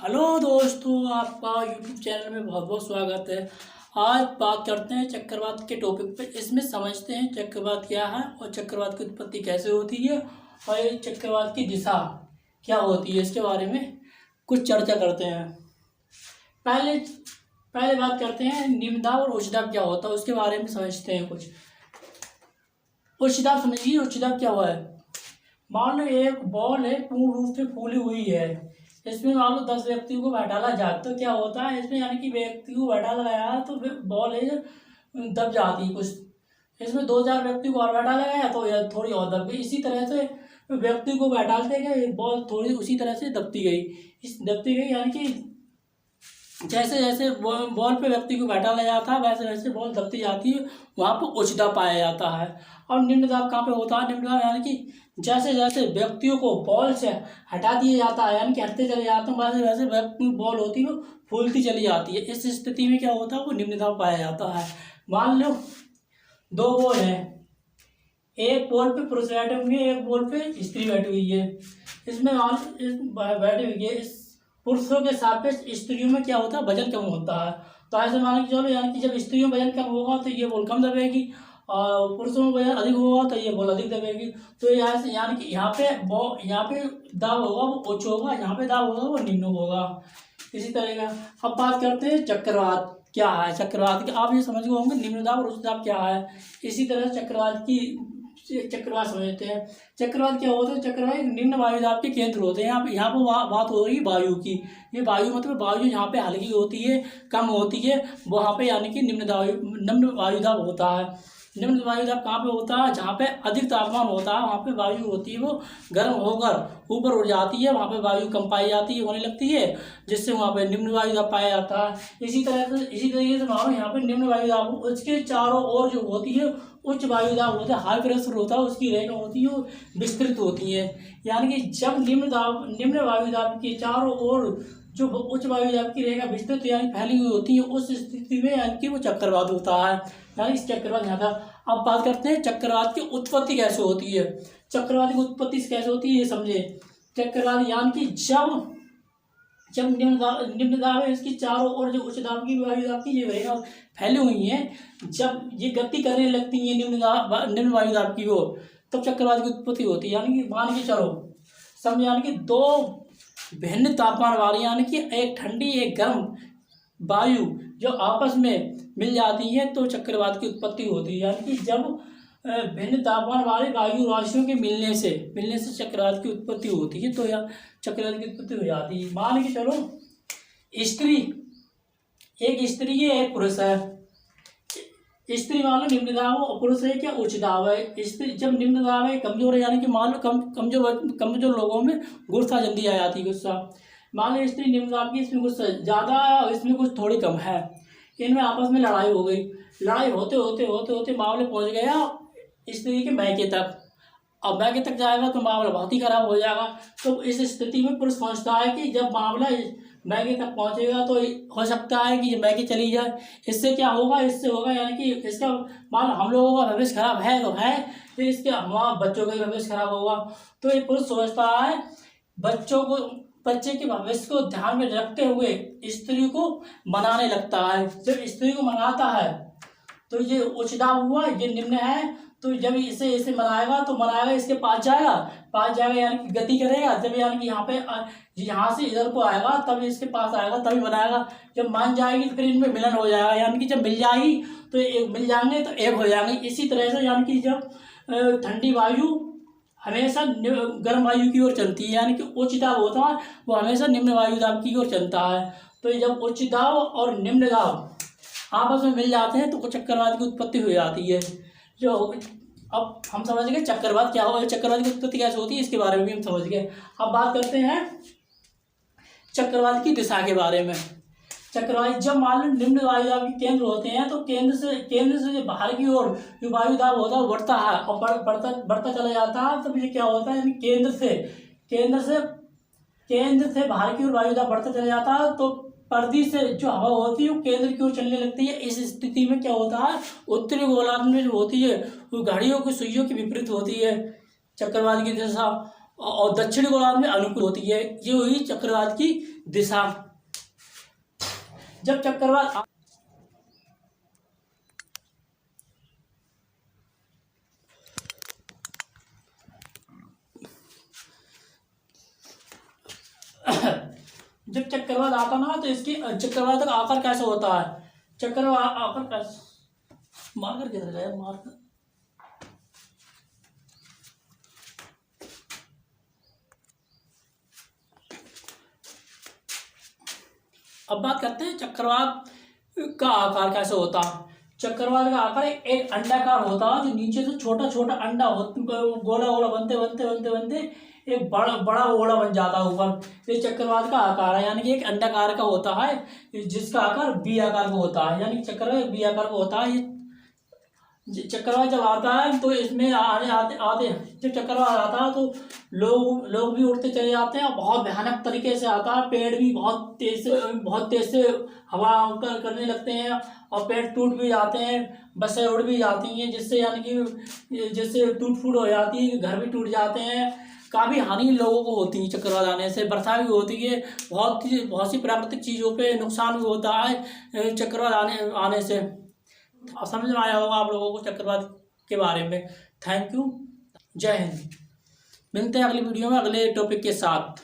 Hello दोस्तों, आपका YouTube channel में बहुत बहुत स्वागत है। आज बात करते हैं चक्रवात के टॉपिक पे। इसमें समझते हैं चक्रवात क्या है और चक्रवात की उत्पत्ति कैसे होती है और ये चक्रवात की दिशा क्या होती है, इसके बारे में कुछ चर्चा करते हैं। पहले पहले बात करते हैं निम्न दाब और उच्च दाब क्या होता है, उसके बारे में समझते हैं कुछ। उच्च दाब समझिए, उच्च दाब क्या हुआ है। मान लो एक बॉल है, पूर्ण रूप से फूली हुई है। इसमें मान लो 10 व्यक्तियों को बैठाला जाए तो क्या होता है, इसमें यानी कि व्यक्ति को बैठाला गया तो बॉल है दब जाती है कुछ। इसमें 2-4 व्यक्ति को और बैठाला गया तो यह थोड़ी और दब गई। इसी तरह से व्यक्ति को बैठाते गए, बॉल थोड़ी उसी तरह से दबती गई। इस दबती गई यानी कि जैसे जैसे बॉल पे व्यक्ति को बैठाला जाता है वैसे वैसे बॉल दबती जाती है, वहाँ पर उच्च दाब पाया जाता है। और निम्न दाब कहाँ पे होता है। निम्न दाब यानी कि जैसे जैसे व्यक्तियों को बॉल से हटा दिया जाता है, यानी कि हटते चले जाते हैं, वैसे वैसे व्यक्ति बॉल होती है वो फूलती चली जाती है। इस स्थिति में क्या होता है, वो निम्न दाब पाया जाता है। मान लो 2 बॉल है, एक बॉल पे पुरुष बैठे हुए हैं, एक बॉल पे स्त्री बैठी हुई है। इसमें बैठी हुई है, इस पुरुषों के सापेक्ष स्त्रियों में क्या होता है, वजन कम होता है। तो ऐसे मान के चलो, यानी कि जब स्त्रियों में वजन कम होगा तो ये बॉल कम दबेगी और पुरुषों में वजन अधिक होगा तो ये बॉल अधिक दबेगी। तो यहाँ से यानी कि यहाँ पे दाब होगा वो उच्च होगा, यहाँ पे दाब होगा वो निम्न होगा। इसी तरह का अब बात करते हैं चक्रवात क्या है। चक्रवात की आप ये समझ गए होंगे निम्न दाब और उच्च दाब क्या है। इसी तरह चक्रवात समझते हैं। चक्रवात क्या होता है। चक्रवात निम्न वायु दाब के केंद्र होते हैं। यहाँ पर बात हो रही है वायु की। ये वायु मतलब वायु जहाँ पे हल्की होती है, कम होती है, वहाँ पे यानी कि निम्न वायु दाब होता है। निम्न वायु दाब कहाँ पे होता है, जहाँ पे अधिक तापमान होता है वहाँ पे वायु होती है वो गर्म होकर ऊपर उड़ जाती है, वहाँ पे वायु कम पाई जाती है, होने लगती है, जिससे वहाँ पे निम्न वायु दाब पाया जाता है। इसी तरीके से मानो यहाँ पे निम्न वायु दाब उसके चारों ओर जो होती है उच्च वायु दाब होता है, हाई प्रेशर होता है, उसकी रेखा होती है वो विस्तृत होती है। यानी कि जब निम्न वायु दाब के चारों ओर जो उच्च वायु दाब की रेखा विस्तृत यानी फैली हुई होती है, उस स्थिति में यानी कि वो चक्रवात होता है। यानी इस चक्रवात यहाँ था। अब बात करते हैं चक्रवात की उत्पत्ति कैसे होती है। चक्रवात की उत्पत्ति कैसे होती है ये समझे। चक्रवात यानी कि जब निम्न दाब है, इसकी चारों ओर जो उच्च दाब की वायु दाब की ये रेखा फैली हुई है, जब ये गति करने लगती है निम्न वायु दाब की ओर, तब चक्रवात की उत्पत्ति होती है। यानी कि मान के चलो समझ, यानी कि 2 भिन्न तापमान वाली यानी कि एक ठंडी एक गर्म वायु जो आपस में मिल जाती है तो चक्रवात की उत्पत्ति होती है। यानी कि जब भिन्न तापमान वाली वायु राशियों के मिलने से चक्रवात की उत्पत्ति होती है, तो यह चक्रवात की उत्पत्ति हो जाती है। मान के चलो एक स्त्री है, एक पुरुष है। स्त्री मान लो निम्न दाब और पुरुष है क्या उच्च दाब है। स्त्री जब निम्न दाब है कमजोर है, यानी कि मान लो कमजोर लोगों में गुस्सा जल्दी आ जाती है। गुस्सा मान लो स्त्री निम्न दाब की, इसमें गुस्सा ज़्यादा है और इसमें कुछ थोड़ी कम है। इनमें आपस में लड़ाई हो गई। लड़ाई होते होते होते होते मामले पहुंच गया स्त्री के मैके तक। अब मैके तक जाएगा तो मामला बहुत ही खराब हो जाएगा। तो इस स्थिति में पुरुष समझता है कि जब मामला मैके तक पहुंचेगा तो हो सकता है कि ये मैके चली जाए। इससे क्या होगा, इससे होगा यानी कि इसका मान हम लोगों का भविष्य खराब है तो है, तो इसके हमारे बच्चों का भी भविष्य खराब होगा। तो ये पुरुष सोचता है बच्चे के भविष्य को ध्यान में रखते हुए स्त्री को मनाने लगता है। जब स्त्री को मनाता है तो ये उच्च दाब हुआ, ये निम्न है। तो जब इसे मनाएगा इसके पास जाएगा यानी कि गति करेगा। जब यानी कि यहाँ से इधर को आएगा तब इसके पास आएगा तभी मनाएगा। जब मान जाएगी तो फिर इनमें मिलन हो जाएगा। यानी कि जब मिल जाएगी तो मिल जाएंगे तो एक हो जाएंगे। इसी तरह से यानी कि जब ठंडी वायु हमेशा गर्म वायु की ओर चलती है, यानी कि उच्च दाब होता है वो हमेशा निम्न वायु दाब की ओर चलता है। तो जब उच्च दाब और निम्न दाब आपस में मिल जाते हैं तो चक्रवात की उत्पत्ति हो जाती है। जो अब हम समझ गए चक्रवात क्या होगा, चक्रवात की उत्पत्ति कैसे होती है इसके बारे में भी हम समझ गए। अब बात करते हैं चक्रवात की दिशा के बारे में। चक्रवात जब मान लो निम्न वायु दाब के केंद्र होते हैं तो केंद्र से जो बाहर की ओर जो वायु दाब होता है वो बढ़ता है और बढ़ता चला जाता है। तब ये क्या होता है, यानी केंद्र से बाहर की ओर वायु दाब बढ़ता चला जाता है तो पर्दी से जो हवा होती है वो केंद्र की ओर चलने लगती है। इस स्थिति में क्या होता है, उत्तरी गोलार्ध में जो होती है वो घड़ियों की सुइयों की विपरीत होती है चक्रवात की दिशा। और दक्षिणी गोलार्ध में अनुकूल होती है। ये हुई चक्रवात की दिशा। जब चक्रवात जब चक्रवात आता ना तो इसकी चक्रवात का आकार कैसे होता है, चक्रवात आकार कैसे, मार्कर किधर गया मार्कर। अब बात करते हैं चक्रवात का आकार कैसे होता है। चक्रवात का आकार एक अंडाकार होता है, जो नीचे से छोटा छोटा अंडा गोला गोला बनते बनते बनते बनते एक बड़ा बड़ा गोला बन जाता है ऊपर। ये चक्रवात का आकार है, यानी कि एक अंडाकार का होता है जिसका आकार बी आकार का होता है, यानी कि चक्रवात बी आकार का होता है। चक्रवात जब आता है तो इसमें आने आते आते जब चक्रवात आता है तो लोग भी उड़ते चले जाते हैं, और बहुत भयानक तरीके से आता है। पेड़ भी बहुत तेज से हवा करने लगते हैं, और पेड़ टूट भी जाते हैं, बसें उड़ भी जाती हैं, जिससे यानी कि जिससे टूट फूट हो जाती है, घर भी टूट जाते हैं। काफ़ी हानि लोगों को होती है चक्रवात आने से। वर्षा भी होती है, बहुत सी प्राकृतिक चीज़ों पे नुकसान भी होता है चक्रवात आने से। समझ में आया होगा आप लोगों को चक्रवात के बारे में। थैंक यू, जय हिंद। मिलते हैं अगली वीडियो में अगले टॉपिक के साथ।